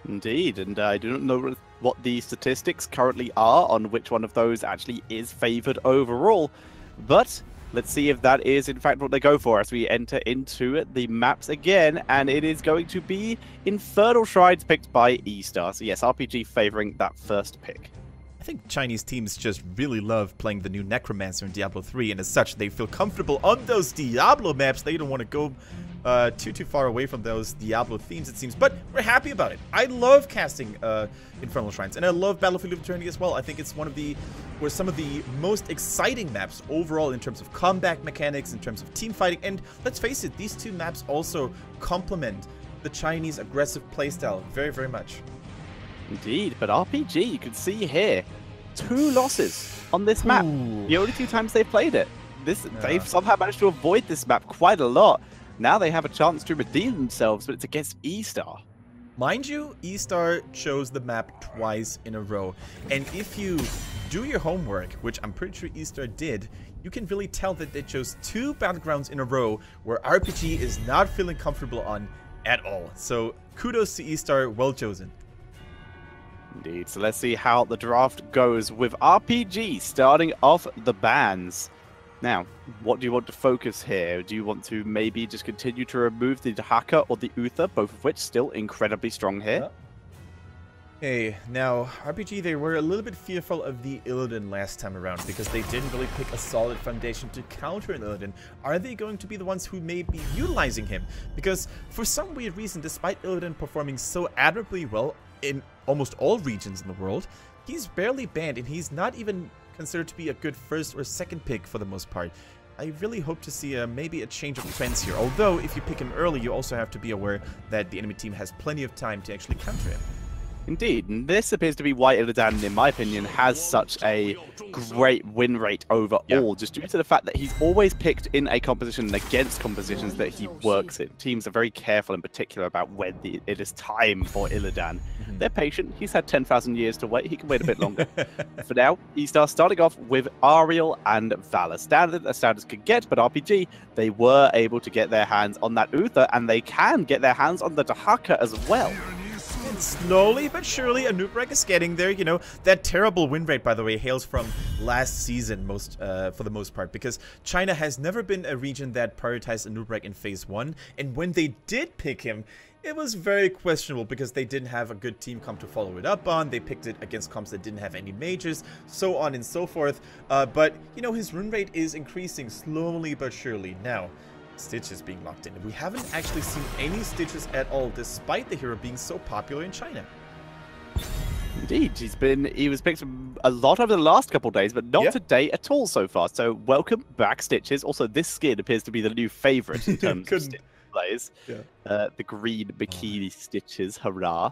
Indeed, and I do not know what the statistics currently are on which one of those actually is favored overall, but let's see if that is in fact what they go for as we enter into the maps again, and it is going to be Infernal Shrines picked by ESTAR. So yes, RPG favoring that first pick. I think Chinese teams just really love playing the new Necromancer in Diablo 3, and as such, they feel comfortable on those Diablo maps. They don't want to go too far away from those Diablo themes, it seems, but we're happy about it. I love casting Infernal Shrines, and I love Battlefield of Eternity as well. I think it's some of the most exciting maps overall in terms of combat mechanics, in terms of team fighting, and let's face it, these two maps also complement the Chinese aggressive playstyle very, very much. Indeed, but RPG, you can see here, 2 losses on this map. Ooh. The only 2 times they've played it. They've somehow managed to avoid this map quite a lot. Now they have a chance to redeem themselves, but it's against ESTAR. Mind you, ESTAR chose the map twice in a row, and if you do your homework, which I'm pretty sure ESTAR did, you can really tell that they chose 2 battlegrounds in a row where RPG is not feeling comfortable on at all. So kudos to ESTAR, well chosen. Indeed, so let's see how the draft goes with RPG starting off the bans. Now, what do you want to focus here? Do you want to maybe just continue to remove the Dahaka or the Uther, both of which still incredibly strong here? Hey, now, RPG, they were a little bit fearful of the Illidan last time around because they didn't really pick a solid foundation to counter an Illidan. Are they going to be the ones who may be utilizing him? Because for some weird reason, despite Illidan performing so admirably well in almost all regions in the world, he's barely banned, and he's not even considered to be a good first or second pick for the most part. I really hope to see maybe a change of trends here, although if you pick him early, you also have to be aware that the enemy team has plenty of time to actually counter him. Indeed, and this appears to be why Illidan, in my opinion, has such a great win rate overall, just due to the fact that he's always picked in a composition and against compositions that he works in. Teams are very careful in particular about when it is time for Illidan. They're patient. He's had 10,000 years to wait. He can wait a bit longer. For now, ESTAR starting off with Ariel and Valor. Standard as standards could get, but RPG, they were able to get their hands on that Uther, and they can get their hands on the Dahaka as well. And slowly but surely, a Noobrek is getting there. You know, that terrible win rate, by the way, hails from last season for the most part, because China has never been a region that prioritized a Noobrek in Phase 1, and when they did pick him, it was very questionable because they didn't have a good team comp to follow it up on. They picked it against comps that didn't have any majors, so on and so forth. But, you know, his run rate is increasing slowly but surely. Now, Stitches being locked in. We haven't actually seen any Stitches at all, despite the hero being so popular in China. Indeed, he was picked a lot over the last couple of days, but not today at all so far. So welcome back, Stitches. Also, this skin appears to be the new favorite in terms of Stitches players. The green bikini Stitches, hurrah.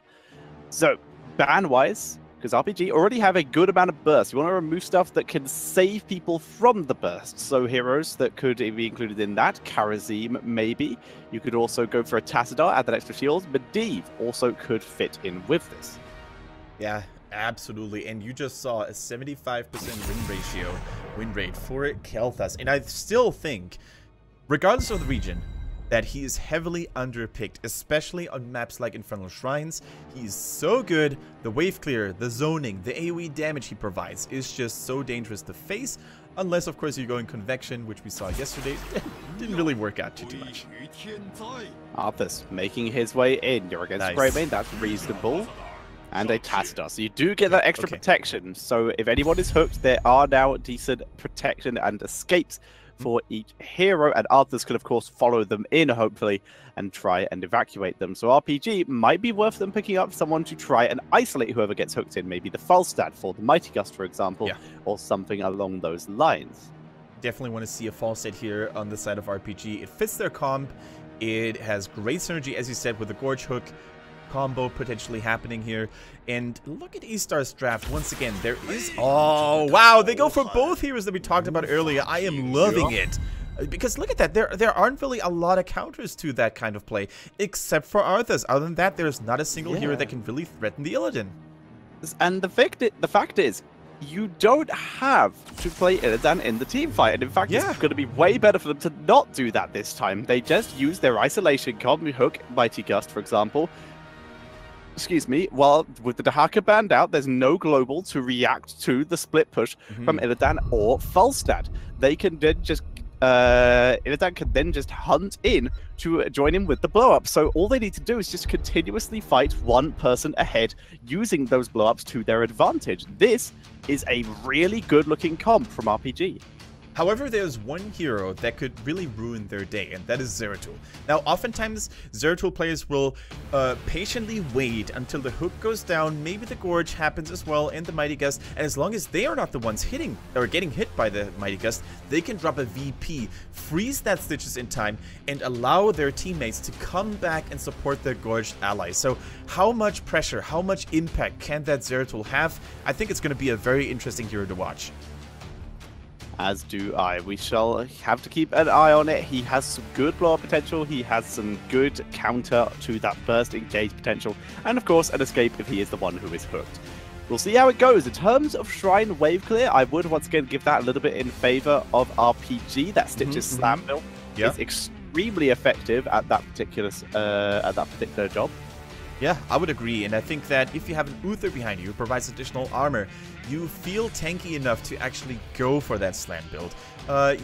So, ban-wise, because RPG already have a good amount of burst. You want to remove stuff that can save people from the burst. So heroes that could be included in that. Karazim, maybe. You could also go for a Tassadar, add that extra shield. Medivh also could fit in with this. Yeah, absolutely. And you just saw a 75% win rate for Kel'Thas. And I still think, regardless of the region, that he is heavily underpicked, especially on maps like Infernal Shrines. He's so good. The wave clear, the zoning, the AoE damage he provides is just so dangerous to face, unless, of course, you're going Convection, which we saw yesterday. Didn't really work out too much. Arthas making his way in. You're against Greymane, that's reasonable. And a Tassadar. So you do get that extra protection. So if anyone is hooked, there are now decent protection and escapes for each hero, and Arthas could of course follow them in, hopefully, and try and evacuate them. So RPG might be worth them picking up someone to try and isolate whoever gets hooked in, maybe the Falstad for the Mighty Gust, for example, or something along those lines. Definitely want to see a Falstad here on the side of RPG. It fits their comp, it has great synergy, as you said, with the Gorge Hook combo potentially happening here. And look at ESTAR's draft once again. There is... Oh, wow. They go for both heroes that we talked about earlier. I am loving it. Because look at that. There aren't really a lot of counters to that kind of play, except for Arthas. Other than that, there's not a single hero that can really threaten the Illidan. And the fact is, you don't have to play Illidan in the team fight. And in fact, it's going to be way better for them to not do that this time. They just use their isolation comp, Hook, Mighty Gust, for example. excuse me, while with the Dahaka banned out, there's no global to react to the split push from Illidan or Falstad. They can then just Illidan can then just hunt in to join in with the blow-up. So all they need to do is just continuously fight one person ahead using those blow-ups to their advantage. This is a really good-looking comp from RPG. However, there's one hero that could really ruin their day, and that is Zeratul. Now, oftentimes, Zeratul players will patiently wait until the hook goes down, maybe the Gorge happens as well, and the Mighty Gust, and as long as they are not the ones hitting, or getting hit by the Mighty Gust, they can drop a VP, freeze that Stitches in time, and allow their teammates to come back and support their Gorged allies. So, how much pressure, how much impact can that Zeratul have? I think it's going to be a very interesting hero to watch. As do I. We shall have to keep an eye on it. He has some good blow-up potential. He has some good counter to that burst engage potential. And of course, an escape if he is the one who is hooked. We'll see how it goes. In terms of Shrine Wave Clear, I would once again give that a little bit in favor of RPG. That Stitches Slam build is extremely effective at that particular job. Yeah, I would agree, and I think that if you have an Uther behind you who provides additional armor, you feel tanky enough to actually go for that slam build.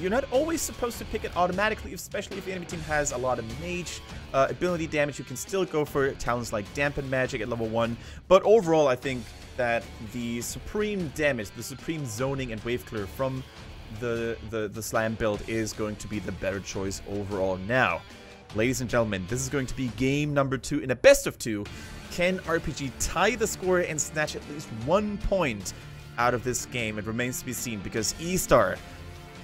You're not always supposed to pick it automatically, especially if the enemy team has a lot of mage ability damage. You can still go for talents like Dampen Magic at level 1, but overall I think that the supreme damage, the supreme zoning and wave clear from the slam build is going to be the better choice overall now. Ladies and gentlemen, this is going to be game number 2 in a best of 2. Can RPG tie the score and snatch at least 1 point out of this game? It remains to be seen, because ESTAR,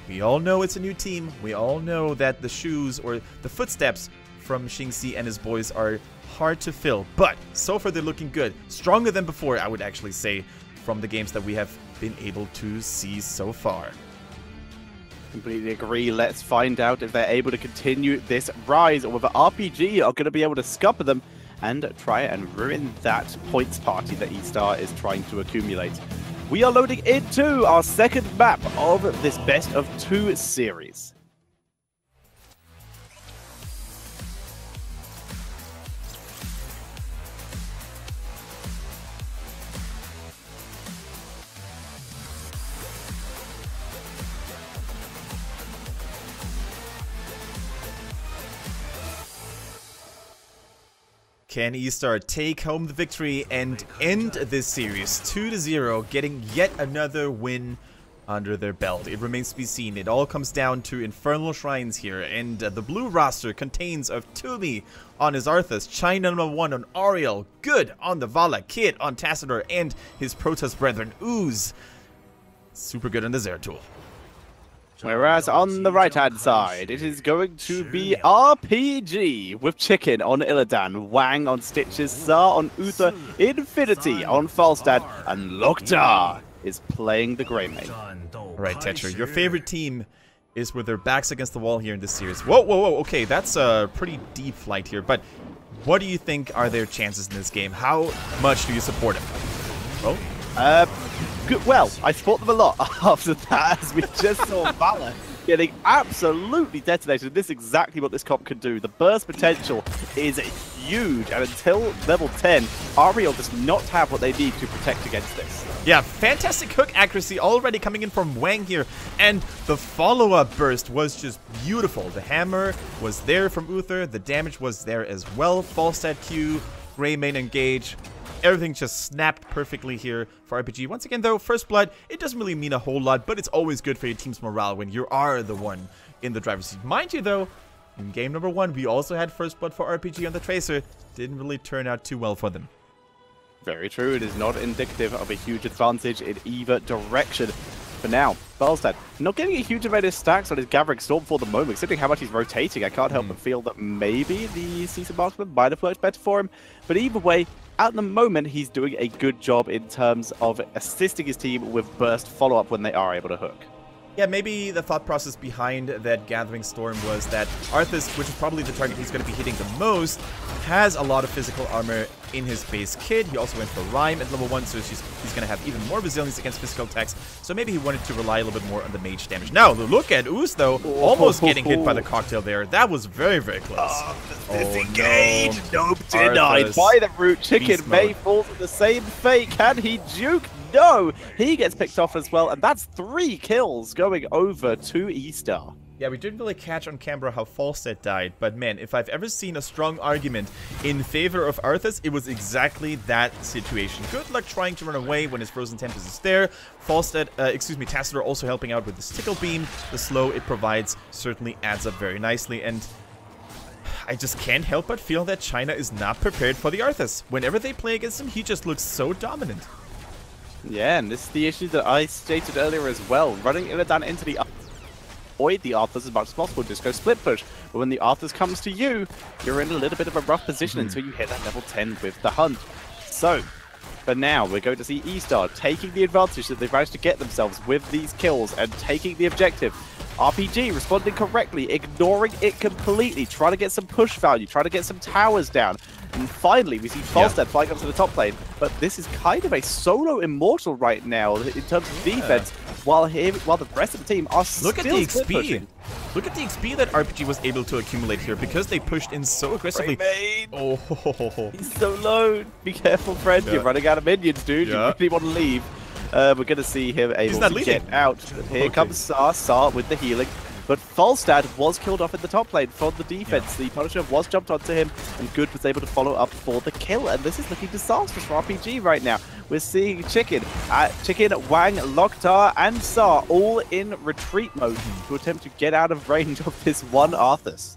we all know it's a new team. We all know that the shoes or the footsteps from Xingxi and his boys are hard to fill. But so far they're looking good. Stronger than before, I would actually say, from the games that we have been able to see so far. Completely agree. Let's find out if they're able to continue this rise, or whether RPG are going to be able to scupper them and try and ruin that points party that ESTAR is trying to accumulate. We are loading into our second map of this best of 2 series. Can ESTAR take home the victory and end this series 2-0, getting yet another win under their belt? It remains to be seen. It all comes down to Infernal Shrines here, and the blue roster contains of Toomey on his Arthas, China #1 on Ariel, Good on the Vala, Kid on Tassador, and his Protoss brethren, Ooze. Super good on the Zeratul. Whereas on the right-hand side, it is going to be RPG with Chicken on Illidan, Wang on Stitches, Tsar on Uther, Infinity on Falstad, and Loktar is playing the Greymane. Alright, Tetra, your favorite team is with their backs against the wall here in this series. Whoa, whoa, whoa, okay, that's a pretty deep flight here, but what do you think are their chances in this game? How much do you support them? Well? Good. Well, I support them a lot after that, as we just saw Valor getting absolutely detonated. This is exactly what this comp can do. The burst potential is huge, and until level 10, Ariel does not have what they need to protect against this. Yeah, fantastic hook accuracy already coming in from Wang here, and the follow-up burst was just beautiful. The hammer was there from Uther, the damage was there as well. Falstad Q, Greymane engage. Everything just snapped perfectly here for RPG. Once again, though, First Blood, it doesn't really mean a whole lot, but it's always good for your team's morale when you are the one in the driver's seat. Mind you, though, in game number 1, we also had First Blood for RPG on the Tracer. Didn't really turn out too well for them. Very true. It is not indicative of a huge advantage in either direction. For now, Falstad not getting a huge amount of stacks on his Gathering Storm for the moment, considering how much he's rotating. I can't help but feel that maybe the Season Marksman might have worked better for him. But either way, at the moment, he's doing a good job in terms of assisting his team with burst follow-up when they are able to hook. Yeah, maybe the thought process behind that Gathering Storm was that Arthas, which is probably the target he's going to be hitting the most, has a lot of physical armor in his base kit. He also went for Rhyme at level 1, so he's going to have even more resilience against physical attacks. So maybe he wanted to rely a little bit more on the mage damage. Now, look at Ooze, though, almost getting hit by the cocktail there. That was very, very close. Disengage! No. Nope, denied Arthas, by the root. Chicken may mode. fall to the same fate. Can he juke? No! He gets picked off as well, and that's 3 kills going over to ESTAR. Yeah, we didn't really catch on camera how Falstad died, but man, if I've ever seen a strong argument in favor of Arthas, it was exactly that situation. Good luck trying to run away when his Frozen Tempest is there. Tassadar also helping out with the Stickle Beam. The slow it provides certainly adds up very nicely, and I just can't help but feel that China is not prepared for the Arthas. Whenever they play against him, he just looks so dominant. Yeah, and this is the issue that I stated earlier as well. Running Illidan into the avoid the Arthas as much as possible, just go split push. But when the Arthas comes to you, you're in a little bit of a rough position until you hit that level 10 with the hunt. So, for now, we're going to see ESTAR taking the advantage that they've managed to get themselves with these kills and taking the objective. RPG responding correctly, ignoring it completely, trying to get some push value, trying to get some towers down. And finally, we see Falstad flying up to the top lane, but this is kind of a solo immortal right now in terms of defense, while the rest of the team are still pushing. Look at the XP that RPG was able to accumulate here because they pushed in so aggressively. Oh, he's so low. Be careful, friend. You're running out of minions, dude. You really want to leave. We're going to see him able to get out. Here comes Sar with the healing. But Falstad was killed off in the top lane from the defense. The Punisher was jumped onto him, and Good was able to follow up for the kill. And this is looking disastrous for RPG right now. We're seeing Chicken, Wang, Loktar, and Sar all in retreat mode to attempt to get out of range of this one Arthas.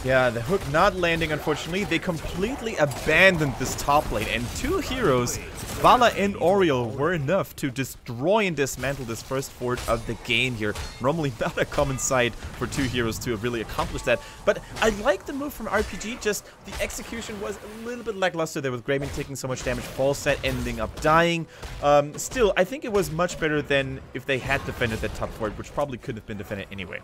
Yeah, the hook not landing, unfortunately. They completely abandoned this top lane, and 2 heroes, Vala and Oriole, were enough to destroy and dismantle this first fort of the game here. Normally not a common sight for 2 heroes to really accomplish that, but I like the move from RPG, just the execution was a little bit lackluster there with Greymane taking so much damage, Falstad ending up dying. Still, I think it was much better than if they had defended that top fort, which probably could have been defended anyway.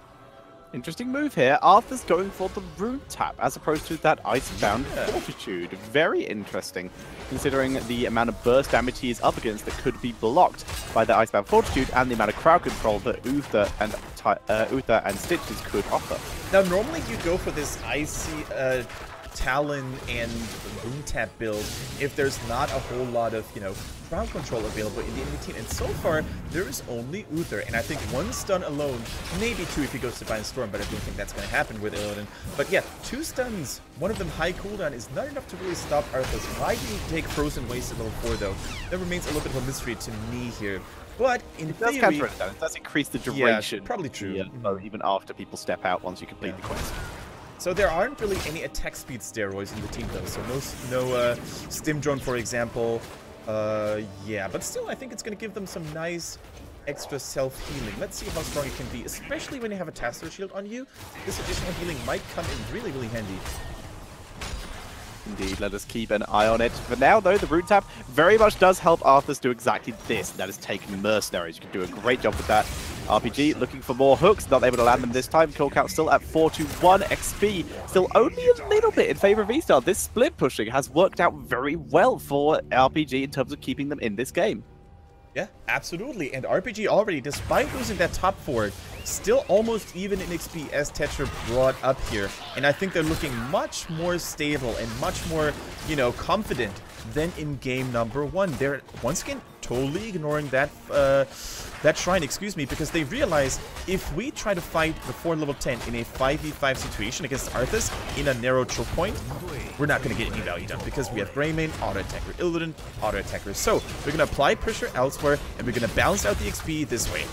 Interesting move here. Arthur's going for the Rune Tap as opposed to that Icebound Fortitude. Very interesting, considering the amount of burst damage he is up against that could be blocked by the Icebound Fortitude and the amount of crowd control that Uther and Stitches could offer. Now, normally you go for this Icy Talon and Rune Tap build if there's not a whole lot of, crowd control available in the enemy team, and so far there is only Uther, and I think 1 stun alone, maybe 2 if he goes to Divine Storm, but I don't think that's going to happen with Illidan. But yeah, 2 stuns, one of them high cooldown, is not enough to really stop Arthas. Why do you take Frozen Waste at level 4 though? That remains a little bit of a mystery to me here. But in theory, it does increase the duration. Yeah, probably true. Yeah, even after people step out once you complete the quest. So there aren't really any attack speed steroids in the team though, so no Stim Drone, for example. Yeah, but still, I think it's going to give them some nice extra self-healing. Let's see how strong it can be, especially when you have a Tassadar shield on you. This additional healing might come in really, really handy. Indeed, let us keep an eye on it. For now, though, the Rune Tap very much does help Arthas do exactly this. That is taking Mercenaries. You can do a great job with that. RPG looking for more hooks, not able to land them this time. Kill count still at 421 XP. Still only a little bit in favor of ESTAR. This split pushing has worked out very well for RPG in terms of keeping them in this game. Yeah, absolutely. And RPG already, despite losing that top fort, still almost even in XP, as Tetra brought up here. And I think they're looking much more stable and much more, confident than in game number 1. They're, once again, totally ignoring that shrine, because they realize if we try to fight before level 10 in a 5v5 situation against Arthas in a narrow choke point, we're not going to get any value done because we have Greymane, auto-attacker Illidan, auto-attacker. So we're going to apply pressure elsewhere, and we're going to balance out the XP this way.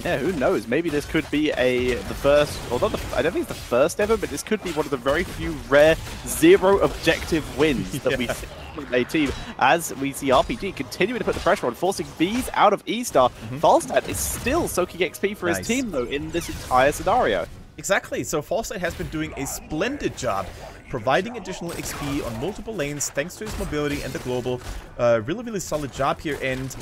Yeah, who knows? Maybe this could be the first, I don't think it's the first ever, but this could be one of the very few rare 0 objective wins that we see from a team, as we see RPG continuing to put the pressure on, forcing Bees out of ESTAR. Falstad is still soaking XP for his team, though, in this entire scenario. Exactly, so Falstad has been doing a splendid job providing additional XP on multiple lanes thanks to his mobility and the global. Really, really solid job here, and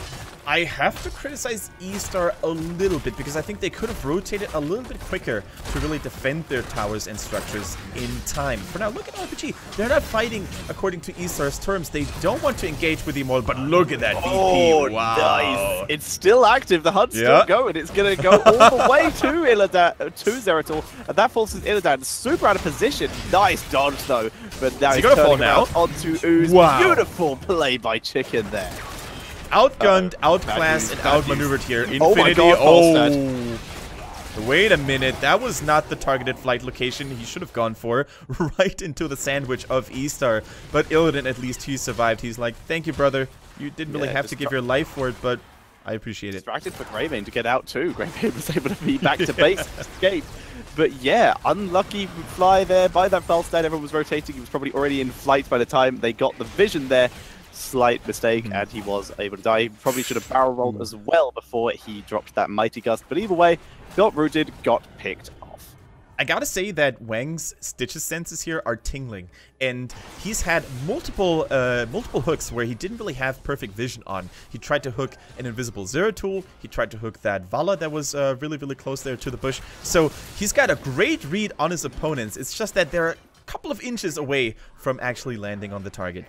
I have to criticize ESTAR a little bit because I think they could have rotated a little bit quicker to really defend their towers and structures in time. For now, look at RPG. They're not fighting according to ESTAR's terms. They don't want to engage with the Immortal, but look at that VP. Oh, wow. Nice. It's still active. The hunt's still going. It's going to go all the way to Zeratul. And that forces Illidan super out of position. Nice dodge, though. But now he's gonna fall now onto Ooze. Wow. Beautiful play by Chicken there. Outgunned, outclassed, and outmaneuvered here. Infinity. Oh my God, oh. Wait a minute. That was not the targeted flight location he should have gone for. Right into the sandwich of ESTAR. But Illidan, at least he survived. He's like, thank you, brother. You didn't really have to give your life for it, but I appreciate it. Distracted for Greymane to get out too. Greymane was able to be back to base, escape. But yeah, unlucky fly there by that Felstead. Everyone was rotating. He was probably already in flight by the time they got the vision there. Slight mistake, and he was able to die. He probably should have barrel rolled as well before he dropped that Mighty Gust. But either way, got rooted, got picked off. I gotta say that Wang's Stitch's senses here are tingling, and he's had multiple hooks where he didn't really have perfect vision on. He tried to hook an invisible Zeratul, he tried to hook that Vala that was really, really close there to the bush. So he's got a great read on his opponents. It's just that they're a couple of inches away from actually landing on the target.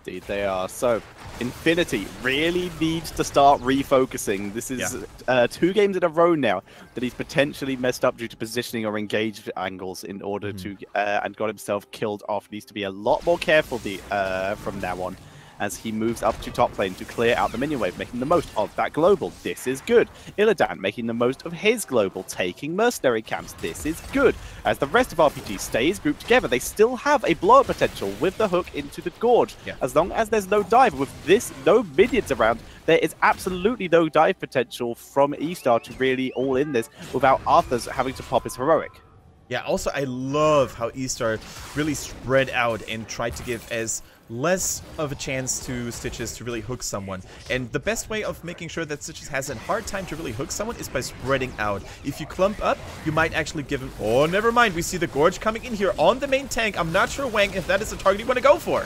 Indeed, they are. So, Infinity really needs to start refocusing. This is 2 games in a row now that he's potentially messed up due to positioning or engaged angles in order to, and got himself killed off. Needs to be a lot more careful from now on as he moves up to top lane to clear out the minion wave, making the most of that global. This is good. Illidan making the most of his global, taking mercenary camps. This is good. As the rest of RPG stays grouped together, they still have a blow-up potential with the hook into the gorge. As long as there's no dive, with this, no minions around, there is absolutely no dive potential from ESTAR to really all in this without Arthur's having to pop his heroic. Yeah, also I love how ESTAR really spread out and tried to give as less of a chance to Stitches to really hook someone. And the best way of making sure that Stitches has a hard time to really hook someone is by spreading out. If you clump up, you might actually give him... Oh, never mind. We see the Gorge coming in here on the main tank. I'm not sure, Wang, if that is the target you want to go for.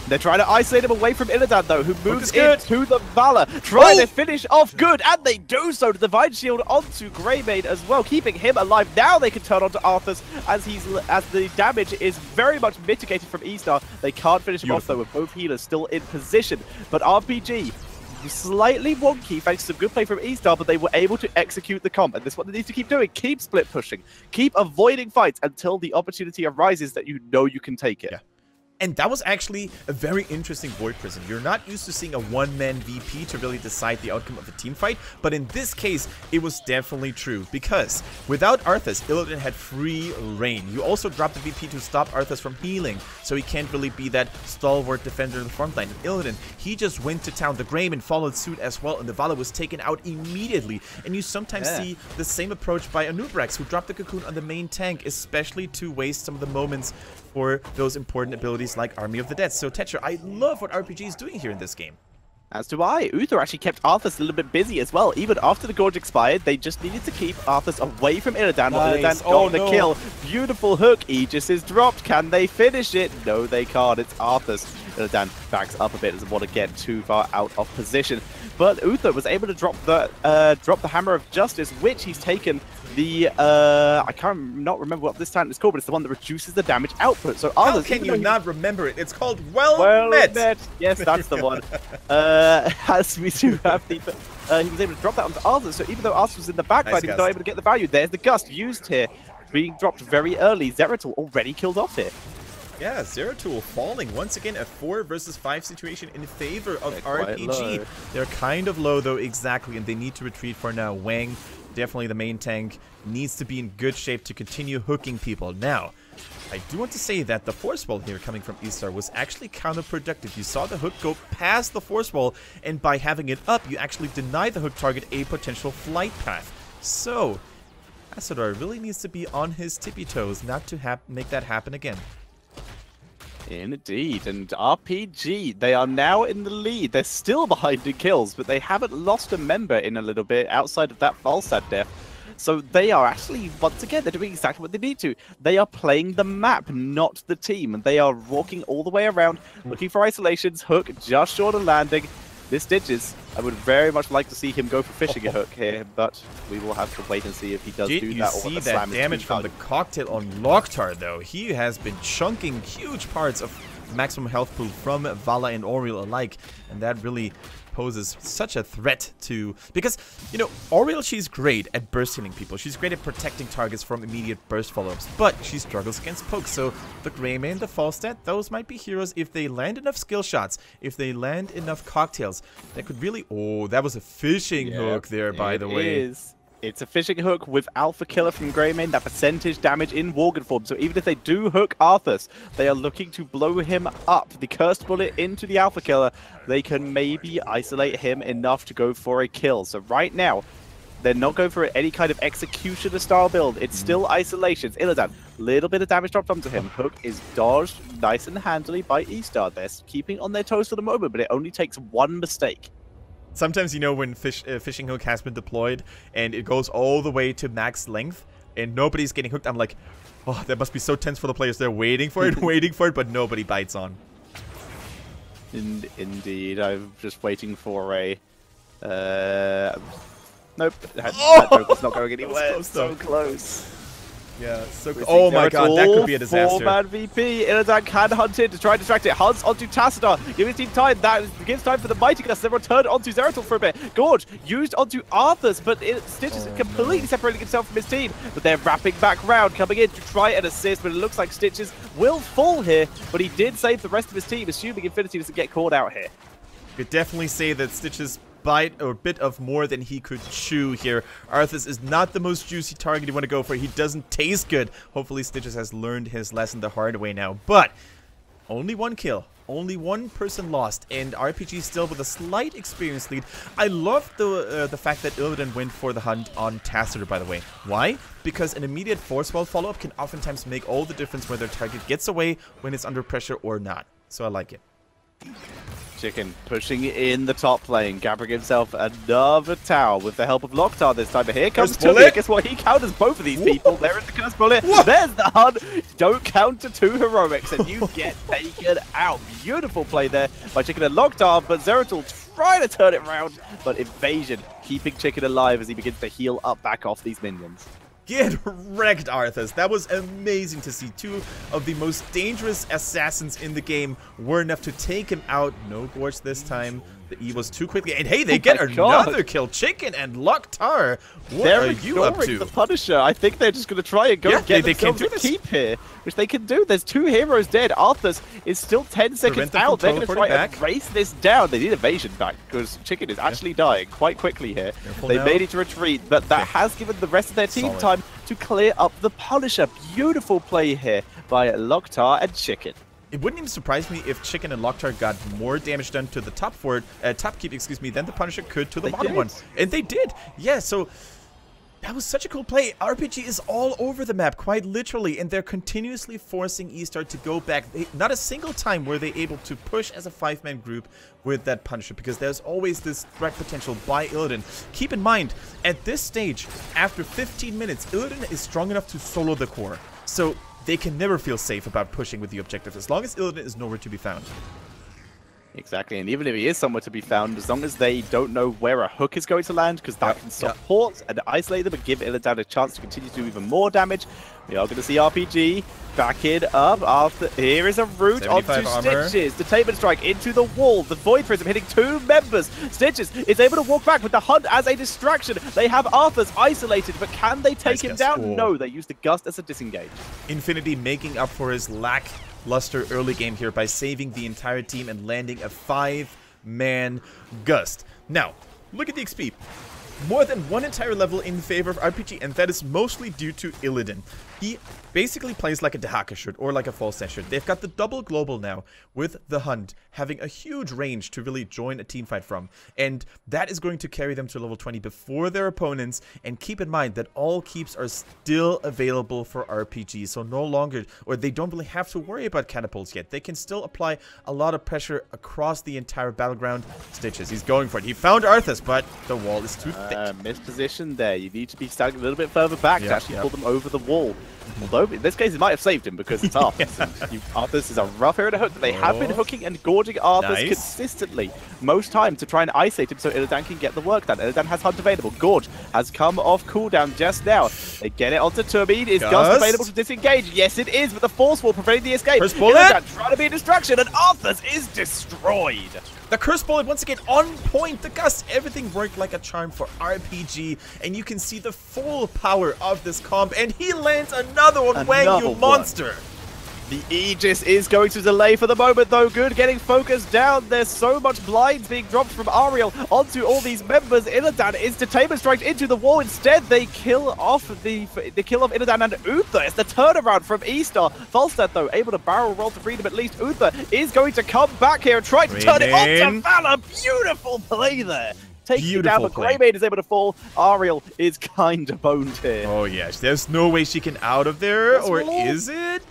They're trying to isolate him away from Illidan, though, who moves into the Valor, trying to finish off good, and they do so. The Divine Shield onto Greymane as well, keeping him alive. Now they can turn onto Arthas as the damage is very much mitigated from ESTAR. They can't finish him off, though, with both healers still in position. But RPG, slightly wonky thanks to some good play from ESTAR, but they were able to execute the comp, and this is what they need to keep doing. Keep split pushing, keep avoiding fights until the opportunity arises that you know you can take it. Yeah. And that was actually a very interesting Void Prison. You're not used to seeing a one-man VP to really decide the outcome of a team fight, but in this case, it was definitely true, because without Arthas, Illidan had free reign. You also dropped the VP to stop Arthas from healing, so he can't really be that stalwart defender in the front line. And Illidan, he just went to town. The Greymane followed suit as well, and the Vala was taken out immediately. And you sometimes see the same approach by Anubrax, who dropped the Cocoon on the main tank, especially to waste some of the moments for those important abilities like Army of the Dead. So Tetra, I love what RPG is doing here in this game. As do I. Uther actually kept Arthas a little bit busy as well. Even after the Gorge expired, they just needed to keep Arthas away from Illidan. Nice. Illidan got the kill. Beautiful hook. Aegis is dropped. Can they finish it? No, they can't. It's Arthas. Illidan backs up a bit, doesn't want to get too far out of position. But Uther was able to drop the Hammer of Justice, which he's taken the I can't not remember what this talent is called, but it's the one that reduces the damage output. So how can you not remember it? It's called Well Met. Yes, that's the one. As we do have the he was able to drop that onto Arthur. So even though Arthur was in the backline, he was not able to get the value. There's the Gust used here, being dropped very early. Zeratul already killed off here. Yeah, Zeratul falling once again, a 4 versus 5 situation in favor of RPG. They're kind of low though, exactly, and they need to retreat for now. Wang, definitely the main tank, needs to be in good shape to continue hooking people. Now, I do want to say that the force wall here coming from ESTAR was actually counterproductive. You saw the hook go past the force wall, and by having it up, you actually deny the hook target a potential flight path. So, Asador really needs to be on his tippy toes not to make that happen again. Indeed, and RPG, they are now in the lead. They're still behind in kills, but they haven't lost a member in a little bit outside of that Falstad death. So they are actually, once again, they're doing exactly what they need to. They are playing the map, not the team, and they are walking all the way around, looking for isolations, hook just short of landing. This Stitches, I would very much like to see him go for fishing a hook here, but we will have to wait and see if he does do that. Did you see that damage from the cocktail on Locktar, though? He has been chunking huge parts of maximum health pool from Vala and Oriel alike, and that really poses such a threat to, because, you know, Oriel, she's great at burst healing people. She's great at protecting targets from immediate burst follow-ups, but she struggles against pokes. So the Greymane, the Falstad, those might be heroes if they land enough skill shots, if they land enough cocktails. That could really... Oh, that was a fishing hook there, by the way. It's a fishing hook with Alpha Killer from Greymane, that percentage damage in Worgen form. So even if they do hook Arthas, they are looking to blow him up. The Cursed Bullet into the Alpha Killer, they can maybe isolate him enough to go for a kill. So right now, they're not going for any kind of executioner style build. It's still isolations. Illidan, little bit of damage dropped onto him. Hook is dodged nice and handily by ESTAR. They're keeping on their toes for the moment, but it only takes one mistake. Sometimes, you know, when fishing hook has been deployed and it goes all the way to max length and nobody's getting hooked, I'm like, oh, that must be so tense for the players. They're waiting for it, but nobody bites on. Indeed, I'm just waiting for a... Nope, that joke was not going anywhere. So close. Yeah, so oh my god, that could be a disaster. 4-man VP, Illidan can hunt it to try and distract it. Hunts onto Tassadar, giving his team time. That gives time for the Mighty Gust. Then returned onto Zeratul for a bit. Gorge used onto Arthas, but Stitches completely separating himself from his team. But they're wrapping back round, coming in to try and assist, but it looks like Stitches will fall here. But he did save the rest of his team, assuming Infinity doesn't get caught out here. You could definitely say that Stitches bite or bit of more than he could chew here. Arthas is not the most juicy target you want to go for. He doesn't taste good. Hopefully Stitches has learned his lesson the hard way now. But only one kill. Only one person lost, and RPG still with a slight experience lead. I love the fact that Illidan went for the hunt on Tassadar, by the way. Why? Because an immediate force wall follow-up can oftentimes make all the difference whether target gets away when it's under pressure or not. So I like it. Chicken pushing in the top lane, gathering himself another tower with the help of Locktar this time. But here comes Tully. Guess what? He counters both of these people. There is the Cursed Bullet. There's the hunt. Don't counter 2 heroics and you get taken out. Beautiful play there by Chicken and Locktar, but Zeratul trying to turn it around. But Evasion keeping Chicken alive as he begins to heal up back off these minions. Get wrecked, Arthas. That was amazing to see. 2 of the most dangerous assassins in the game were enough to take him out. No Gorge this time. The E was too quickly. And hey, they get another kill. Chicken and Locktar. What are you up to? The Punisher. I think they're just going to try and go get themselves a keep here, which they can do. There's 2 heroes dead. Arthas is still 10 seconds out. They're going to try and race this down. They need evasion back because Chicken is actually dying quite quickly here. They made it to retreat, but that has given the rest of their team time to clear up the Punisher. Beautiful play here by Locktar and Chicken. It wouldn't even surprise me if Chicken and Locktar got more damage done to the top keep, than the Punisher could to the bottom one. And they did. Yeah, so that was such a cool play. RPG is all over the map, quite literally, and they're continuously forcing ESTAR to go back. Not a single time were they able to push as a 5-man group with that Punisher, because there's always this threat potential by Illidan. Keep in mind, at this stage, after 15 minutes, Illidan is strong enough to solo the core. So they can never feel safe about pushing with the objective, as long as Illidan is nowhere to be found. Exactly, and even if he is somewhere to be found, as long as they don't know where a hook is going to land, because that can support and isolate them and give Illidan a chance to continue to do even more damage. We are going to see RPG back it up after. Here is a route onto Stitches. Detainment strike into the wall. The Void Prism hitting 2 members. Stitches is able to walk back with the hunt as a distraction. They have Arthas isolated, but can they take him down? No, they use the Gust as a disengage. Infinity making up for his lackluster early game here by saving the entire team and landing a 5-man Gust. Now, look at the XP. More than 1 entire level in favor of RPG, and that is mostly due to Illidan. He basically plays like a Dehaka should, or like a Falstad should. They've got the double global now, with the Hunt having a huge range to really join a team fight from. And that is going to carry them to level 20 before their opponents. And keep in mind that all keeps are still available for RPG, so no longer, or they don't really have to worry about catapults yet. They can still apply a lot of pressure across the entire battleground. Stitches, he's going for it. He found Arthas, but the wall is too thick. Misposition there. You need to be standing a little bit further back to actually pull them over the wall. Although, in this case, it might have saved him because it's Arthas. Arthas is a rough area to hook, but they have been hooking and gorging Arthas consistently most time to try and isolate him so Illidan can get the work done. Illidan has Hunt available. Gorge has come off cooldown just now. They get it onto Turbine. Is Gust available to disengage? Yes, it is, but the Force Wall preventing the escape. Illidan trying to be a distraction, and Arthas is destroyed. The Curse Bullet once again on point. The Gust, everything worked like a charm for RPG, and you can see the full power of this comp, and he lands another one, Wang, you monster. The Aegis is going to delay for the moment, though. Good getting focused down. There's so much blinds being dropped from Ariel onto all these members. Illidan is detainment striked into the wall. Instead, they kill off the kill of Illidan and Uther. It's the turnaround from ESTAR. Falstad, though, able to barrel roll to freedom at least. Uther is going to come back here and try to turn it on to Valor. Beautiful play there. Taking it down, but Greymane is able to fall. Ariel is kind of boned here. Oh, yes. There's no way she can out of there, or is it?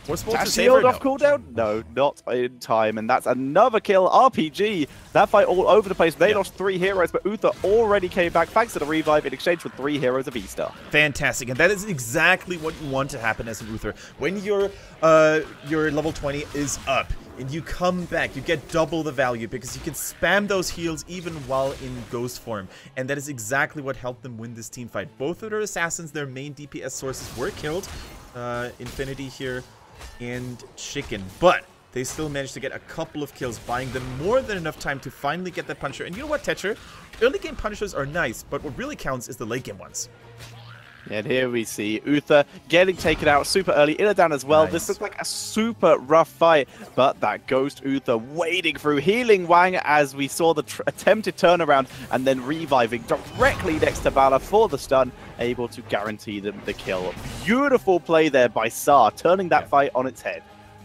Does she hold off cooldown? No, not in time, and that's another kill. RPG, that fight all over the place. They lost 3 heroes, but Uther already came back thanks to the revive in exchange for 3 heroes of ESTAR. Fantastic, and that is exactly what you want to happen as an Uther. When your level 20 is up, and you come back, you get double the value because you can spam those heals even while in ghost form. And that is exactly what helped them win this team fight. Both of their assassins, their main DPS sources, were killed. Infinity here and Chicken, but they still managed to get a couple of kills, buying them more than enough time to finally get that Punisher. And you know what, Tetcher? Early game Punishers are nice, but what really counts is the late game ones. And here we see Uther getting taken out super early. Illidan as well. Nice. This looks like a super rough fight, but that Ghost Uther wading through, healing Wang as we saw the attempted turnaround and then reviving directly next to Valor for the stun, able to guarantee them the kill. Beautiful play there by Saar, turning that fight on its head.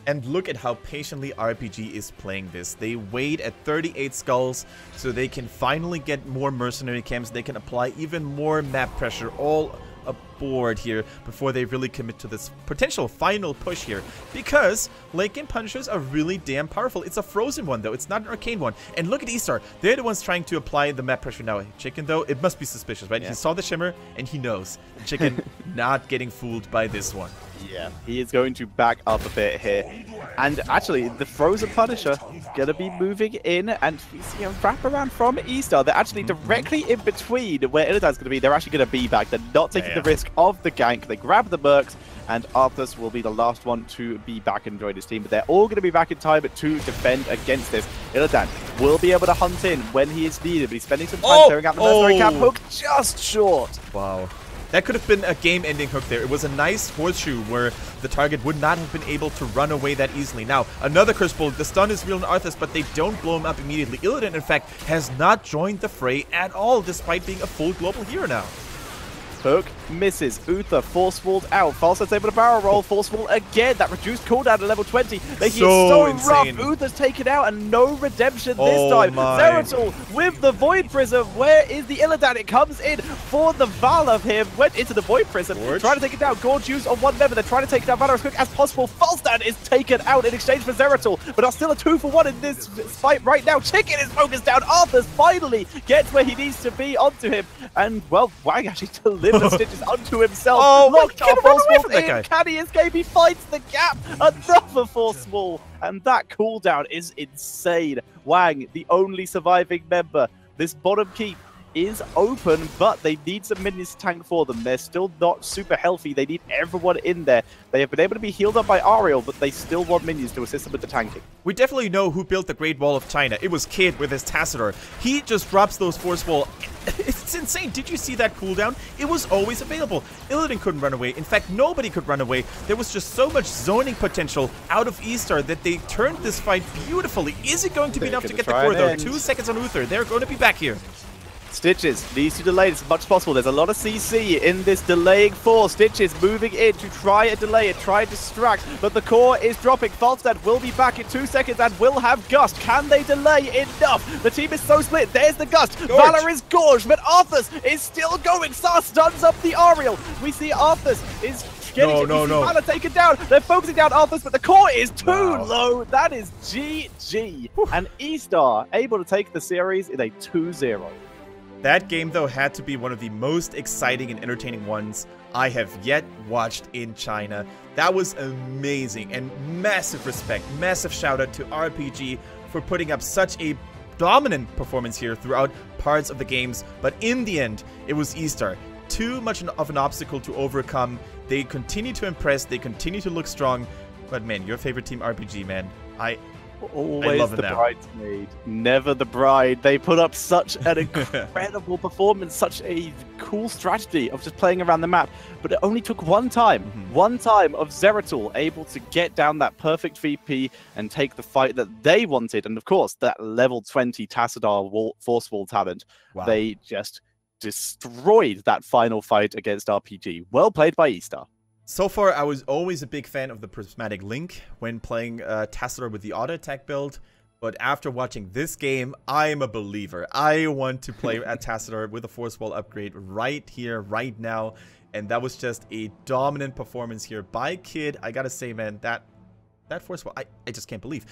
And look at how patiently RPG is playing this. They wait at 38 skulls so they can finally get more mercenary camps. They can apply even more map pressure all aboard here before they really commit to this potential final push here, because late game Punishers are really damn powerful. It's a frozen one though, it's not an arcane one. And look at ESTAR, they're the ones trying to apply the map pressure now. Chicken though, it must be suspicious, right? He saw the shimmer and he knows. Chicken not getting fooled by this one. Yeah, he is going to back up a bit here. And actually, the Frozen Punisher going to be moving in, and we see a wraparound from ESTAR. They're actually directly in between where Illidan's going to be. They're actually going to be back. They're not taking the risk of the gank. They grab the Mercs, and Arthas will be the last one to be back and join his team. But they're all going to be back in time to defend against this. Illidan will be able to hunt in when he is needed, but he's spending some time clearing out the mercenary camp. Hook just short. Wow. That could have been a game-ending hook there. It was a nice horseshoe where the target would not have been able to run away that easily. Now, another Curse Bullet. The stun is real on Arthas, but they don't blow him up immediately. Illidan, in fact, has not joined the fray at all, despite being a full global hero now. Hook misses. Uther force walled out. Falstad's able to barrel roll. Force wall again. That reduced cooldown to level 20. Making it so rough. Uther's taken out and no redemption this time. Zeratul with the Void Prism. Where is the Illidan? It comes in for the Valor here. Went into the Void Prism. Trying to take it down. Gorge used on one member. They're trying to take down Valor as quick as possible. Falstad is taken out in exchange for Zeratul. But are still a 2-for-1 in this fight right now. Chicken is focused down. Arthas finally gets where he needs to be onto him. And, well, Wang actually delivers Stitches onto himself. Locked off force wall in. Can he escape? He finds the gap. Another force wall. And that cooldown is insane. Wang, the only surviving member. This bottom keep is open, but they need some minions to tank for them. They're still not super healthy. They need everyone in there. They have been able to be healed up by Ariel, but they still want minions to assist them with the tanking. We definitely know who built the Great Wall of China. It was Kid with his Tassador. He just drops those force wall. It's insane. Did you see that cooldown? It was always available. Illidan couldn't run away. In fact, nobody could run away. There was just so much zoning potential out of ESTAR that they turned this fight beautifully. Is it going to be enough to get the core, though? 2 seconds on Uther. They're going to be back here. Stitches needs to delay as much as possible. There's a lot of CC in this delaying force. Stitches moving in to try and delay it, try and distract, but the core is dropping. Falstad will be back in 2 seconds and will have Gust. Can they delay enough? The team is so split. There's the Gust. Valor is gorged, but Arthas is still going. Saar stuns up the Ariel. We see Arthas is getting Valor taken down. They're focusing down Arthas, but the core is too low. That is GG. And ESTAR able to take the series in a 2-0. That game, though, had to be one of the most exciting and entertaining ones I have yet watched in China. That was amazing, and massive respect, massive shout out to RPG for putting up such a dominant performance here throughout parts of the games. But in the end, it was ESTAR. Too much of an obstacle to overcome. They continue to impress, they continue to look strong. But man, your favorite team, RPG, man. Always the bridesmaid, never the bride. They put up such an incredible performance, such a cool strategy of just playing around the map. But it only took one time of Zeratul able to get down that perfect VP and take the fight that they wanted. And of course, that level 20 Tassadar force wall talent. Wow. They just destroyed that final fight against RPG. Well played by ESTAR. So far, I was always a big fan of the Prismatic Link when playing Tassadar with the auto attack build, but after watching this game, I am a believer. I want to play at Tassadar with a Force Wall upgrade right here, right now, and that was just a dominant performance here by Kid. I gotta say, man, that Force Wall, I just can't believe.